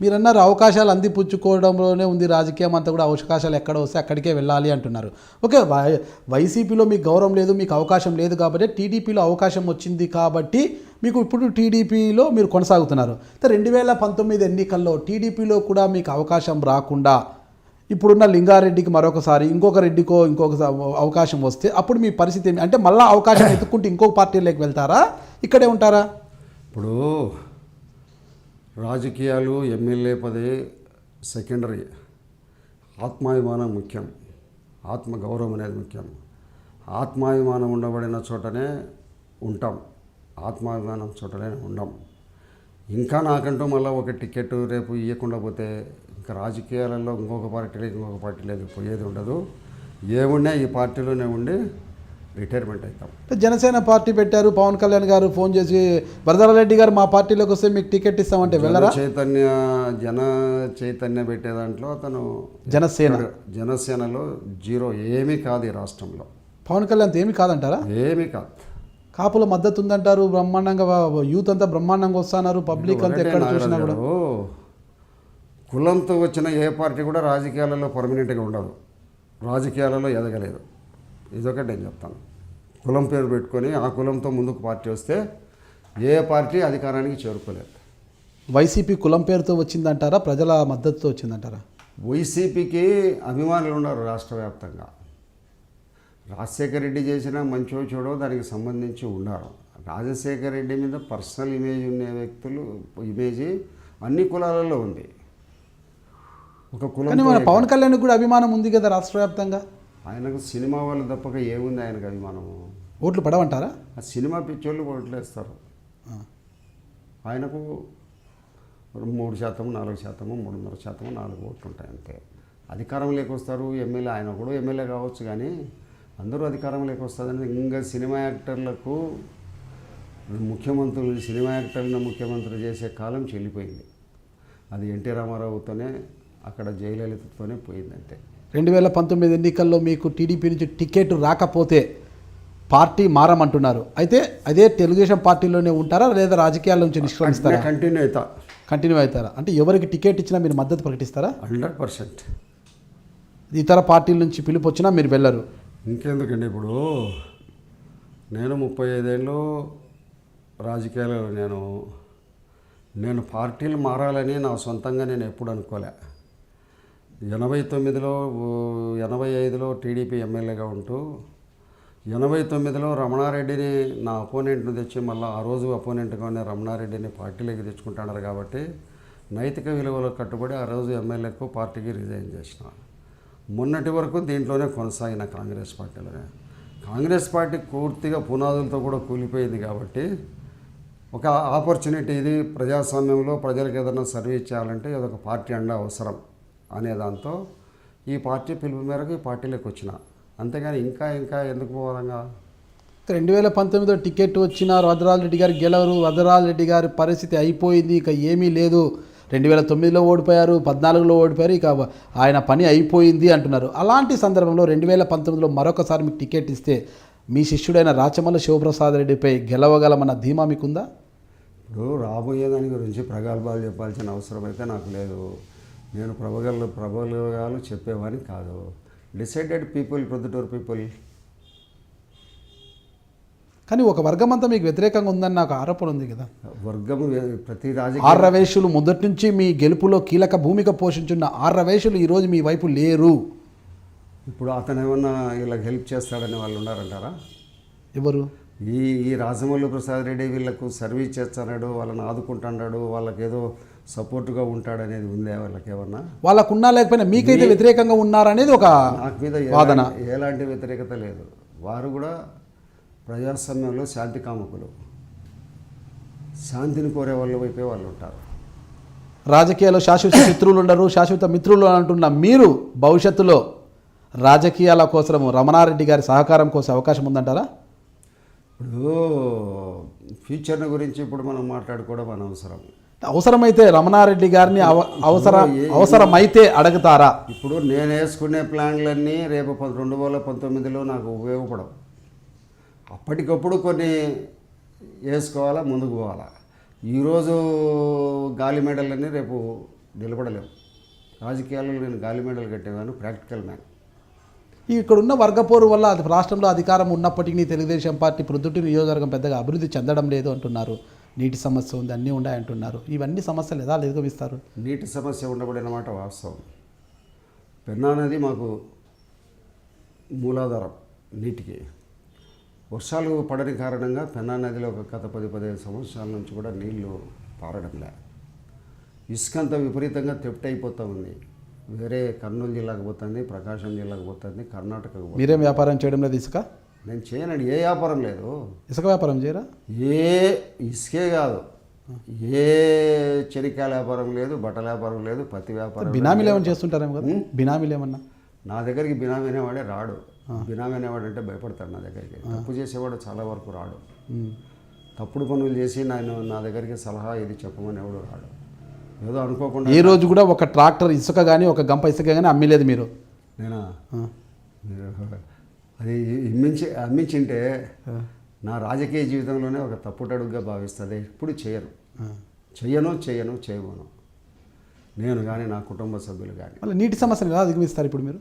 మీరన్నారు అవకాశాలు అందిపుచ్చుకోవడంలోనే ఉంది రాజకీయం అంతా, కూడా అవకాశాలు ఎక్కడ వస్తే అక్కడికే వెళ్ళాలి అంటున్నారు. ఓకే, వైసీపీలో మీకు గౌరవం లేదు, మీకు అవకాశం లేదు కాబట్టి టీడీపీలో అవకాశం వచ్చింది కాబట్టి మీకు ఇప్పుడు టీడీపీలో మీరు కొనసాగుతున్నారు. 2019 ఎన్నికల్లో టీడీపీలో కూడా మీకు అవకాశం రాకుండా ఇప్పుడున్న లింగారెడ్డికి మరొకసారి ఇంకొక రెడ్డికో ఇంకొక అవకాశం వస్తే అప్పుడు మీ పరిస్థితి ఏమి? అంటే మళ్ళీ అవకాశం ఎత్తుక్కుంటే ఇంకొక పార్టీలోకి వెళ్తారా, ఇక్కడే ఉంటారా? ఇప్పుడు రాజకీయాలు ఎమ్మెల్యే పదవి సెకండరీ, ఆత్మాభిమానం ముఖ్యం, ఆత్మగౌరవం అనేది ముఖ్యం. ఆత్మాభిమానం ఉండబడిన చోటనే ఉంటాం, ఆత్మాభిమానం చోటనే ఉండం. ఇంకా నాకంటూ మళ్ళీ ఒక టికెట్ రేపు ఇవ్వకుండా పోతే ఇంకా రాజకీయాలలో ఇంకొక పార్టీలోకి పోయేది ఉండదు. ఏమున్నా ఈ పార్టీలోనే ఉండి రిటైర్మెంట్ అవుతాం. జనసేన పార్టీ పెట్టారు, పవన్ కళ్యాణ్ గారు ఫోన్ చేసి వరదరారెడ్డి గారు మా పార్టీలోకి వస్తే మీకు టికెట్ ఇస్తామంటే వెళ్ళరా? జన చైతన్య పెట్టే దాంట్లో అతను జనసేనలో జీరో, ఏమీ కాదు ఈ రాష్ట్రంలో. పవన్ కళ్యాణ్ ఏమీ కాదంటారా? ఏమీ కాదు. కాపుల మద్దతు ఉందంటారు, బ్రహ్మాండంగా యూత్ అంతా బ్రహ్మాండంగా వస్తున్నారు, పబ్లిక్ అంతా ఎక్కడ చూసినా కూడా. కులంతో వచ్చిన ఏ పార్టీ కూడా రాజకీయాలలో పర్మనెంట్గా ఉండదు, రాజకీయాలలో ఎదగలేదు. ఇదొకటి నేను చెప్తాను. కులం పేరు పెట్టుకొని ఆ కులంతో ముందుకు పార్టీ వస్తే ఏ పార్టీ అధికారానికి చేరుకోలేదు. వైసీపీ కులం పేరుతో వచ్చిందంటారా, ప్రజల మద్దతుతో వచ్చిందంటారా? వైసీపీకి అభిమానులు ఉన్నారు రాష్ట్ర వ్యాప్తంగా. రాజశేఖర రెడ్డి చేసిన మంచో చెడో దానికి సంబంధించి ఉన్నారు. రాజశేఖర రెడ్డి మీద పర్సనల్ ఇమేజ్ ఉన్న వ్యక్తులు ఇమేజ్ అన్ని కులాలలో ఉంది. ఒక కులం. మన పవన్ కళ్యాణ్ కూడా అభిమానం ఉంది కదా రాష్ట్ర వ్యాప్తంగా. ఆయనకు సినిమా వాళ్ళు తప్పక ఏముంది ఆయనకు అభిమానము? ఓట్లు పడవంటారా? ఆ సినిమా పిచ్చోళ్ళు ఓట్లు వేస్తారు. ఆయనకు 3%, 4%, 3.5%, 4 ఓట్లు ఉంటాయి అంతే. అధికారం లేకొస్తారు ఎమ్మెల్యే. ఆయన కూడా ఎమ్మెల్యే కావచ్చు, కానీ అందరూ అధికారం లేకొస్తుందని ఇంకా సినిమా యాక్టర్లకు ముఖ్యమంత్రులు, సినిమా యాక్టర్లను ముఖ్యమంత్రి చేసే కాలం చెల్లిపోయింది. అది ఎన్టీ రామారావుతోనే, అక్కడ జయలలితతోనే పోయిందంటే. 2019 ఎన్నికల్లో మీకు టీడీపీ నుంచి టికెట్ రాకపోతే పార్టీ మారమంటున్నారు. అయితే అదే తెలుగుదేశం పార్టీలోనే ఉంటారా, లేదా రాజకీయాల నుంచి నిష్క్రమిస్తారా? కంటిన్యూ అవుతారా? అంటే ఎవరికి టికెట్ ఇచ్చినా మీరు మద్దతు ప్రకటిస్తారా? 100%. ఇతర పార్టీల నుంచి పిలుపు వచ్చినా మీరు వెళ్ళరు? ఇంకెందుకండి, ఇప్పుడు నేను 35 ఏళ్ళు రాజకీయాలలో నేను పార్టీలు మారాలని నా సొంతంగా నేను ఎప్పుడు అనుకోలే. 89లో 85లో టీడీపీ ఎమ్మెల్యేగా ఉంటూ 89లో రమణారెడ్డిని నా అపోనెంట్ను తెచ్చి మళ్ళీ ఆ రోజు అపోనెంట్గానే రమణారెడ్డిని పార్టీలోకి తెచ్చుకుంటున్నారు కాబట్టి నైతిక విలువలకు కట్టుబడి ఆ రోజు ఎమ్మెల్యేకు పార్టీకి రిజైన్ చేసిన. మొన్నటి వరకు దీంట్లోనే కొనసాగిన కాంగ్రెస్ పార్టీలోనే. కాంగ్రెస్ పార్టీ పూర్తిగా పునాదులతో కూడా కూలిపోయింది కాబట్టి ఒక ఆపర్చునిటీ ఇది. ప్రజాస్వామ్యంలో ప్రజలకు ఏదైనా సర్వీస్ చేయాలంటే అదొక పార్టీ అండ అవసరం అనే దాంతో ఈ పార్టీ పిలుపు మేరకు ఈ పార్టీలోకి వచ్చిన. అంతేగాని ఇంకా ఎందుకు పోవాలంగా? 2019లో టికెట్ వచ్చిన వరదరాజరెడ్డి గారు గెలవరు, వరదరాజరెడ్డి గారి పరిస్థితి అయిపోయింది, ఇక ఏమీ లేదు. 2009లో ఓడిపోయారు, 14లో ఓడిపోయారు, ఇక ఆయన పని అయిపోయింది అంటున్నారు. అలాంటి సందర్భంలో 2019లో మరొకసారి మీకు టికెట్ ఇస్తే మీ శిష్యుడైన రాచమల్ల శివప్రసాద్ రెడ్డిపై గెలవగలమన్న ధీమా మీకుందా? ఇప్పుడు రాబోయేదాని గురించి ప్రగల్భాలు చెప్పాల్సిన అవసరం అయితే నాకు లేదు. నేను ప్రబలాలు చెప్పేవాని కాదు. Decided people, Proddatur people. కానీ ఒక వర్గం అంతా మీకు వ్యతిరేకంగా ఉందని నాకు ఆరోపణ ఉంది కదా. వర్గము ప్రతి రాజకీయ ఆర్రవేషులు మొదటి నుంచి మీ గెలుపులో కీలక భూమిక పోషించున్న ఆర్రవేషులు ఈరోజు మీ వైపు లేరు. ఇప్పుడు అతను ఏమన్నా ఇలా హెల్ప్ చేస్తాడని వాళ్ళు ఉన్నారంటారా? ఎవరు? ఈ రాజమౌళి ప్రసాద్ రెడ్డి వీళ్ళకు సర్వీస్ చేస్తున్నాడు, వాళ్ళని ఆదుకుంటున్నాడు, వాళ్ళకేదో సపోర్టుగా ఉంటాడనేది ఉందే వాళ్ళకి ఏమన్నా? వాళ్ళకున్నా లేకపోయినా మీకైతే వ్యతిరేకంగా ఉన్నారనేది ఒక నాకు మీద వాదన. ఎలాంటి వ్యతిరేకత లేదు. వారు కూడా ప్రజాస్వామ్యంలో శాంతి కాముకులు, శాంతిని కోరే వాళ్ళ వైపే వాళ్ళు ఉంటారు. రాజకీయాల్లో శాశ్వత శత్రువులు ఉండరు, శాశ్వత మిత్రులు అంటున్న మీరు భవిష్యత్తులో రాజకీయాల కోసం రమణారెడ్డి గారి సహకారం కోసం అవకాశం ఉందంటారా? ఇప్పుడు ఫ్యూచర్ని గురించి ఇప్పుడు మనం మాట్లాడుకోవడం అనవసరం. అవసరమైతే రమణారెడ్డి గారిని అవసరమైతే అడుగుతారా? ఇప్పుడు నేను వేసుకునే ప్లాన్లన్నీ రేపు 2019లో నాకు ఉపయోగపడవు. అప్పటికప్పుడు కొన్ని వేసుకోవాలా, ముందుకు పోవాలా. ఈరోజు గాలి మెడలన్నీ రేపు నిలబడలేము. రాజకీయాల్లో నేను గాలి మేడలు కట్టేవాను, ప్రాక్టికల్ మ్యాన్. ఇక్కడ ఉన్న వర్గపోరు వల్ల అది రాష్ట్రంలో అధికారం ఉన్నప్పటికీ తెలుగుదేశం పార్టీ ప్రొద్దుటూరు నియోజకవర్గం పెద్దగా అభివృద్ధి చెందడం లేదు అంటున్నారు. నీటి సమస్య ఉంది, అన్నీ ఉన్నాయంటున్నారు. ఇవన్నీ సమస్యలు ఎలా ఎదుర్కొస్తారు? నీటి సమస్య ఉండబడిన మాట వాస్తవం. పెన్నా నది మాకు మూలాధారం నీటికి. వర్షాలు పడని కారణంగా పెన్నా నదిలో ఒక గత 10-15 సంవత్సరాల నుంచి కూడా నీళ్లు పారడంలే. ఇసుక అంతా విపరీతంగా తెప్ట్ అయిపోతూ ఉంది. వేరే కర్నూలు జిల్లాకు పోతుంది, ప్రకాశం జిల్లాకు పోతుంది, కర్ణాటకకు పోతుంది. మీరేం వ్యాపారం చేయడం లేదు ఇసుక? నేను చేయనండి, ఏ వ్యాపారం లేదు. ఇసుక వ్యాపారం చేయరా? ఏ ఇసుకే కాదు, ఏ చెనిక్కాయల వ్యాపారం లేదు, బట్టల వ్యాపారం లేదు, పత్తి వ్యాపారం. బినామీలు ఏమన్నా చేస్తుంటారేమో కదా? బినామీలు ఏమన్నా? నా దగ్గరికి బినామీ అనేవాడే రాడు. బినామీ అనేవాడు అంటే భయపడతాడు నా దగ్గరికి. తప్పు చేసేవాడు చాలా వరకు రాడు. తప్పుడు పనులు చేసి నా దగ్గరికి సలహా ఇది చెప్పమని ఎవడు రాడు. ఏదో అనుకోకుండా ఏ రోజు కూడా ఒక ట్రాక్టర్ ఇసుక కానీ ఒక గంప ఇసుక కానీ అమ్మలేదు మీరు? నేనా? అది అమ్మించింటే నా రాజకీయ జీవితంలోనే ఒక తప్పుటడుగుగా భావిస్తుంది. ఎప్పుడు చేయను నేను కానీ నా కుటుంబ సభ్యులు కానీ. మళ్ళీ నీటి సమస్యను ఎలా అధిగమిస్తారు ఇప్పుడు మీరు?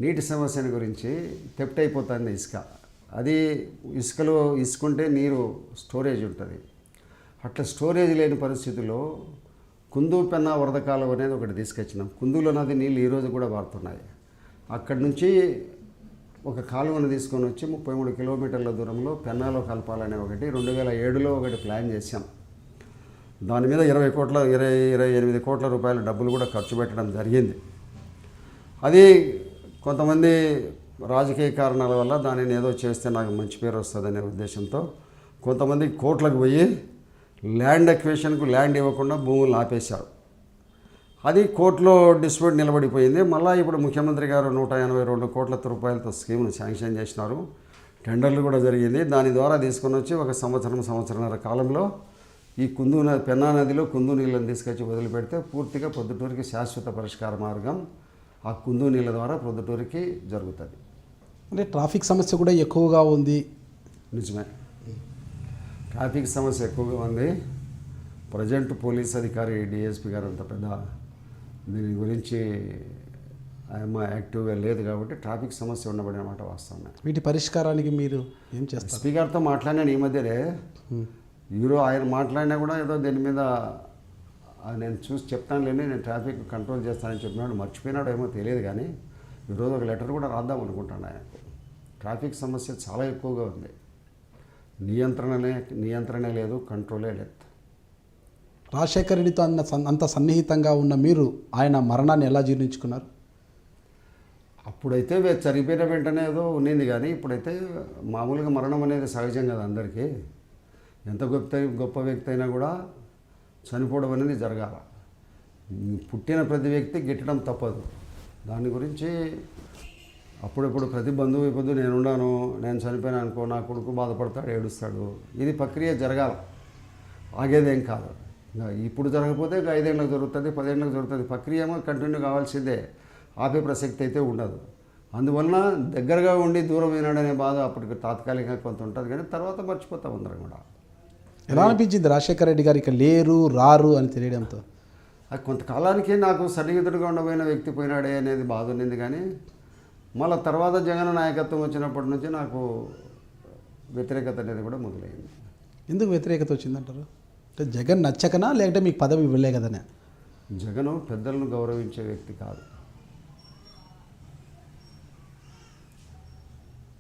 నీటి సమస్యను గురించి తెప్ట్ అయిపోతుంది ఇసుక. అది ఇసుకలో ఇసుకుంటే నీరు స్టోరేజ్ ఉంటుంది. అట్లా స్టోరేజ్ లేని పరిస్థితుల్లో కుందు పెన్నా వరద కాలువ అనేది ఒకటి తీసుకొచ్చినాం. కుందులో నది నీళ్ళు ఈరోజు కూడా వాడుతున్నాయి. అక్కడి నుంచి ఒక కాలువను తీసుకొని వచ్చి 33 కిలోమీటర్ల దూరంలో పెన్నాలో కలపాలనే ఒకటి 2007లో ఒకటి ప్లాన్ చేశాం. దాని మీద 28 కోట్ల రూపాయల డబ్బులు కూడా ఖర్చు పెట్టడం జరిగింది. అది కొంతమంది రాజకీయ కారణాల వల్ల దానిని ఏదో చేస్తే నాకు మంచి పేరు వస్తుందనే ఉద్దేశంతో కొంతమంది కోట్లకు పోయి ల్యాండ్ అక్విజిషన్కు ల్యాండ్ ఇవ్వకుండా భూములను ఆపేశారు. అది కోర్టులో డిస్ప్యూట్ నిలబడిపోయింది. మళ్ళీ ఇప్పుడు ముఖ్యమంత్రి గారు 182 కోట్ల రూపాయలతో స్కీమ్ను శాంక్షన్ చేసినారు. టెండర్లు కూడా జరిగింది. దాని ద్వారా తీసుకొని వచ్చి ఒక సంవత్సరన్నర కాలంలో ఈ పెన్నా నదిలో కుందు నీళ్ళని తీసుకొచ్చి వదిలిపెడితే పూర్తిగా ప్రొద్దుటూరికి శాశ్వత పరిష్కార మార్గం ఆ కుందు నీళ్ళ ద్వారా ప్రొద్దుటూరికి జరుగుతుంది. అంటే ట్రాఫిక్ సమస్య కూడా ఎక్కువగా ఉంది. నిజమే, ట్రాఫిక్ సమస్య ఎక్కువగా ఉంది. ప్రజెంట్ పోలీస్ అధికారి డిఎస్పీ గారు అంత పెద్ద దీని గురించి ఆయమ్మ యాక్టివ్గా లేదు కాబట్టి ట్రాఫిక్ సమస్య ఉండబడిన మాట వాస్తవమే. వీటి పరిష్కారానికి మీరు ఏం చేస్తారు? ఎస్పీ గారితో మాట్లాడినాను ఈ మధ్యనే. ఆయన మాట్లాడినా కూడా ఏదో దీని మీద నేను చూసి చెప్తానులేని, నేను ట్రాఫిక్ కంట్రోల్ చేస్తానని చెప్పినాడు. మర్చిపోయినాడు ఏమో తెలియదు కానీ ఈరోజు ఒక లెటర్ కూడా రాద్దాం అనుకుంటాను ఆయనకు. ట్రాఫిక్ సమస్య చాలా ఎక్కువగా ఉంది. నియంత్రణే లేదు, కంట్రోలే లేదు. రాజశేఖర రెడ్డితో అంత సన్నిహితంగా ఉన్న మీరు ఆయన మరణాన్ని ఎలా జీర్ణించుకున్నారు? అప్పుడైతే చనిపోయిన వెంటనే ఏదో ఉన్నింది కానీ ఇప్పుడైతే మామూలుగా మరణం అనేది సహజం కదా అందరికీ. ఎంత గొప్ప వ్యక్తి అయినా కూడా చనిపోవడం అనేది జరగాల. పుట్టిన ప్రతి వ్యక్తి గిట్టడం తప్పదు. దాని గురించి అప్పుడప్పుడు ప్రతి బంధువు ఇప్పుడు నేను చనిపోయినా అనుకో, నా కొడుకు బాధపడతాడు, ఏడుస్తాడు. ఇది ప్రక్రియ జరగాల, ఆగేదేం కాదు. ఇప్పుడు జరగకపోతే 5 ఏళ్ళకి జరుగుతుంది, 10 ఏళ్ళకి జరుగుతుంది. ప్రక్రియ ఏమో కంటిన్యూ కావాల్సిందే, ఆపే ప్రసక్తి అయితే ఉండదు. అందువలన దగ్గరగా ఉండి దూరం అయినాడనే బాధ అప్పటికి తాత్కాలికంగా కొంత ఉంటుంది కానీ తర్వాత మర్చిపోతాం అందరం కూడా. ఎలా అనిపించింది రాజశేఖర రెడ్డి గారు ఇక లేరు రారు అని తెలియడంతో? కొంతకాలానికి నాకు సన్నిహితుడిగా ఉండబోయిన వ్యక్తి పోయినాడే అనేది బాధ ఉన్నింది కానీ మళ్ళీ తర్వాత జగన్ నాయకత్వం వచ్చినప్పటి నుంచి నాకు వ్యతిరేకత అనేది కూడా మొదలైంది. ఎందుకు వ్యతిరేకత వచ్చిందంటారు? అంటే జగన్ నచ్చకనా లేకపోతే మీకు పదవి ఇవ్వలే కదనే? జగన్ పెద్దలను గౌరవించే వ్యక్తి కాదు.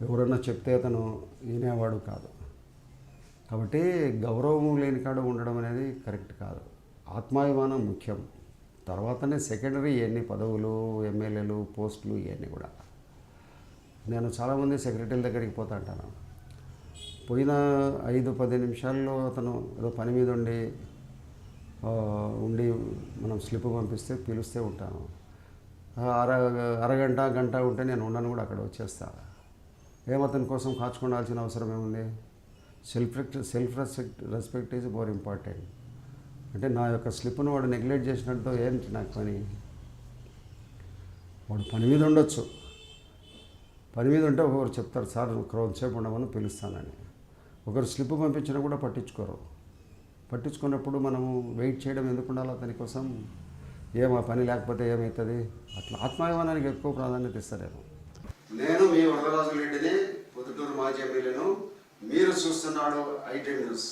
ఎవరన్నా చెప్తే అతను వినేవాడు కాదు. కాబట్టి గౌరవం లేని కాడ ఉండడం అనేది కరెక్ట్ కాదు. ఆత్మాభిమానం ముఖ్యం, తర్వాతనే సెకండరీ ఇవన్నీ పదవులు, ఎమ్మెల్యేలు, పోస్టులు ఇవన్నీ కూడా. నేను చాలామంది సెక్రటరీల దగ్గరికి పోతా అంటాను. పోయిన 5-10 నిమిషాల్లో అతను ఏదో పని మీద ఉండి మనం స్లిప్ పంపిస్తే పిలిస్తే ఉంటాను. అరగంట గంట ఉంటే నేను ఉండను కూడా, అక్కడ వచ్చేస్తా. అతని కోసం కాచుకోవాల్సిన అవసరం ఏముంది? Self respect is more important. అంటే నా యొక్క స్లిప్ను వాడు నెగ్లెక్ట్ చేసినట్టు ఏంటి నాకు పని? వాడు పని మీద ఉండొచ్చు, పని మీద ఉంటే ఒకరు చెప్తారు, సార్ కొంతసేపు ఉండమని పిలుస్తానని. ఒకరు స్లిప్ పంపించినా కూడా పట్టించుకోరు. పట్టించుకున్నప్పుడు మనము వెయిట్ చేయడం ఎందుకు ఉండాలి అతని కోసం? ఆ పని లేకపోతే ఏమవుతుంది, అట్లా ఆత్మాభిమానానికి ఎక్కువ ప్రాధాన్యత ఇస్తారేమో. నేను మీ వరదరాజు రెడ్డిని, పొద్దుటూరు మాజీ ఎమ్మెల్యేను. మీరు చూస్తున్నాడు ఐటీ న్యూస్.